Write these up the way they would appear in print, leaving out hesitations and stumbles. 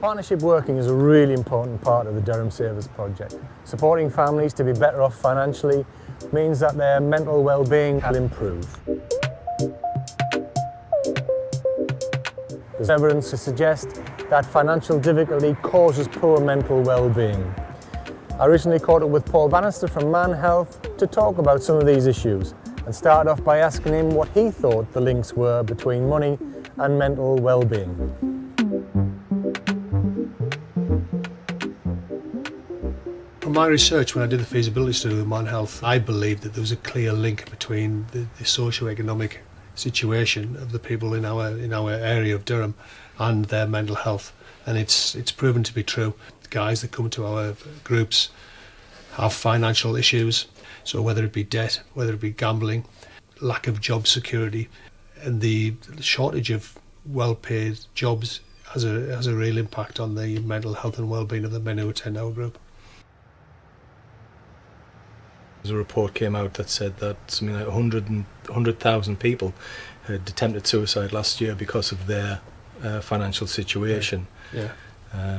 Partnership working is a really important part of the Durham Savers project. Supporting families to be better off financially means that their mental well-being will improve. There's evidence to suggest that financial difficulty causes poor mental well-being. I recently caught up with Paul Bannister from MANHEALTH to talk about some of these issues and started off by asking him what he thought the links were between money and mental well-being. From my research, when I did the feasibility study with MANHEALTH, I believed that there was a clear link between the socio-economic situation of the people in our area of Durham and their mental health, and it's proven to be true. The guys that come to our groups have financial issues, so whether it be debt, whether it be gambling, lack of job security, and the shortage of well-paid jobs has a real impact on the mental health and well-being of the men who attend our group. A report came out that said that something like 100,000 people had attempted suicide last year because of their financial situation. Yeah.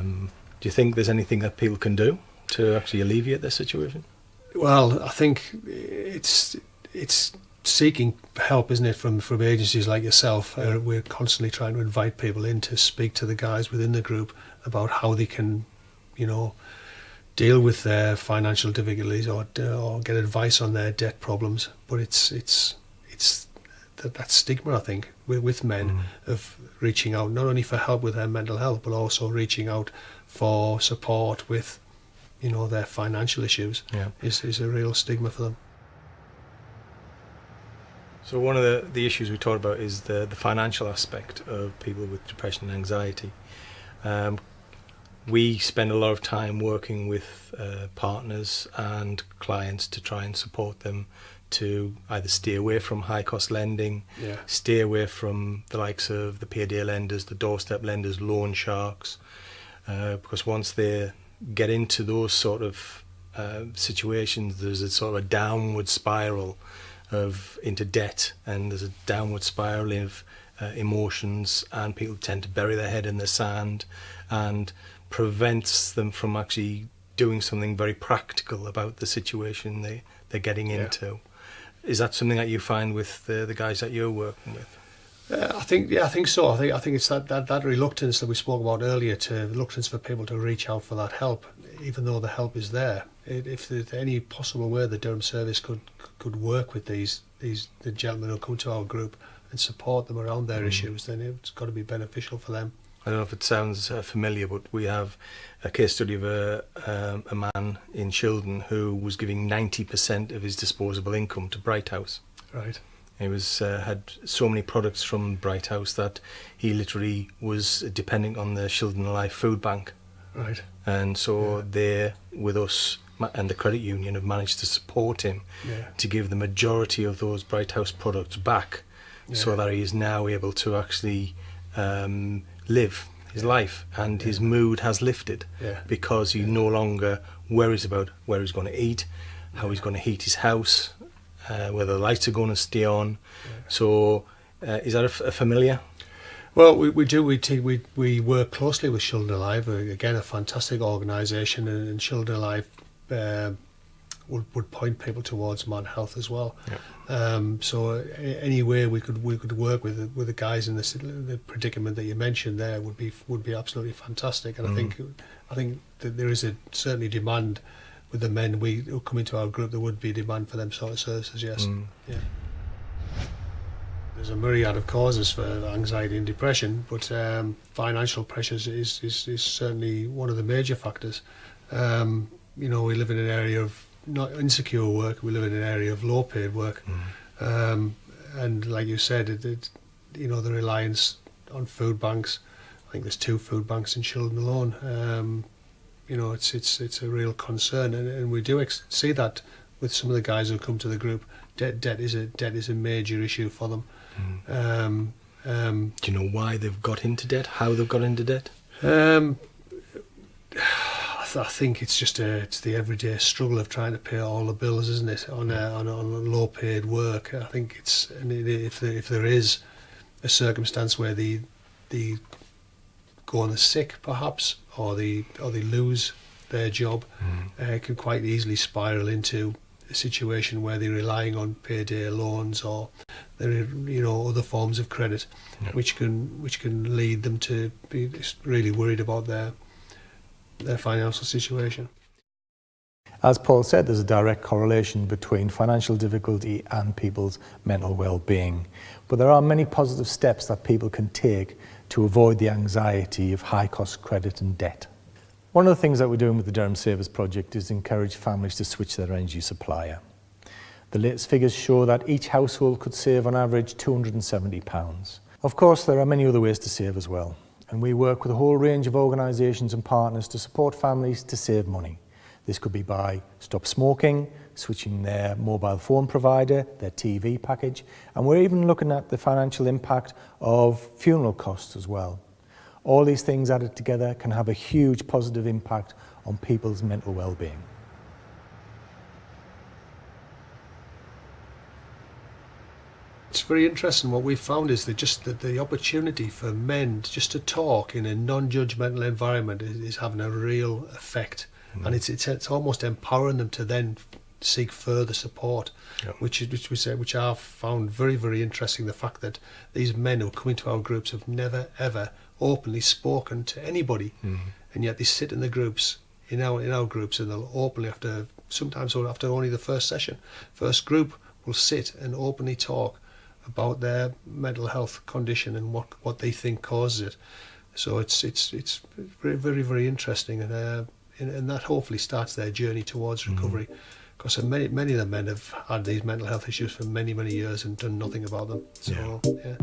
Do you think there's anything that people can do to actually alleviate their situation? Well, I think it's seeking help, isn't it, from agencies like yourself. We're constantly trying to invite people in to speak to the guys within the group about how they can, deal with their financial difficulties or get advice on their debt problems. But it's that stigma, I think, with men of reaching out not only for help with their mental health, but also reaching out for support with, their financial issues. Yeah. is a real stigma for them. So one of the issues we talked about is the financial aspect of people with depression and anxiety. We spend a lot of time working with partners and clients to try and support them to either stay away from high-cost lending, stay away from the likes of the payday lenders, the doorstep lenders, loan sharks, because once they get into those sort of situations, there's a sort of a downward spiral into debt, and there's a downward spiral of emotions, and people tend to bury their head in the sand, and prevents them from actually doing something very practical about the situation they're getting into. Is that something that you find with the guys that you're working with? I think so. I think it's that reluctance that we spoke about earlier, to reluctance for people to reach out for that help, even though the help is there. If there's any possible way the Durham Service could work with the gentlemen who come to our group and support them around their issues, then it's got to be beneficial for them. I don't know if it sounds familiar, but we have a case study of a man in Shildon who was giving 90% of his disposable income to Bright House. Right. He had so many products from Bright House that he literally was depending on the Shildon Life Food Bank. Right. And so they, with us and the credit union, have managed to support him to give the majority of those Bright House products back, so that he is now able to actually live his life, and his mood has lifted because he no longer worries about where he's going to eat, how he's going to heat his house, whether the lights are going to stay on. So is that a familiar? Well, we do. We work closely with Children Alive, again a fantastic organisation, and Children Alive would point people towards MANHEALTH as well. So any way we could work with the guys in the predicament that you mentioned there would be absolutely fantastic. And I think that there is certainly demand with the men who come into our group. There would be demand for them sort of services. Yes. Yeah. There's a myriad of causes for anxiety and depression, but financial pressures is certainly one of the major factors. We live in an area of not insecure work, we live in an area of low paid work. And like you said, the reliance on food banks, I think there's 2 food banks in Shildon alone. It's a real concern, and we do see that with some of the guys who come to the group. Debt is a major issue for them. Do you know why they've got into debt? How they've got into debt? I think it's just it's the everyday struggle of trying to pay all the bills, isn't it? On low paid work. I think if there is a circumstance where the go on the sick perhaps, or they lose their job, can quite easily spiral into a situation where they're relying on payday loans or other forms of credit, which can lead them to be really worried about their financial situation. As Paul said, there's a direct correlation between financial difficulty and people's mental well-being. But there are many positive steps that people can take to avoid the anxiety of high-cost credit and debt. One of the things that we're doing with the Durham Savers project is encourage families to switch their energy supplier. The latest figures show that each household could save on average £270. Of course, there are many other ways to save as well, and we work with a whole range of organisations and partners to support families to save money. This could be by stop smoking, switching their mobile phone provider, their TV package, and we're even looking at the financial impact of funeral costs as well. All these things added together can have a huge positive impact on people's mental well-being. It's very interesting. What we've found is that the opportunity for men just to talk in a non-judgmental environment is having a real effect. And it's almost empowering them to then seek further support, which I've found very, very interesting. The fact that these men who come into our groups have never ever openly spoken to anybody, and yet they sit in the groups, in our groups, and they'll openly sometimes after only the first group will sit and openly talk about their mental health condition and what they think causes it. So it's very, very, very interesting, and that hopefully starts their journey towards recovery, because many of the men have had these mental health issues for many, many years and done nothing about them. So yeah.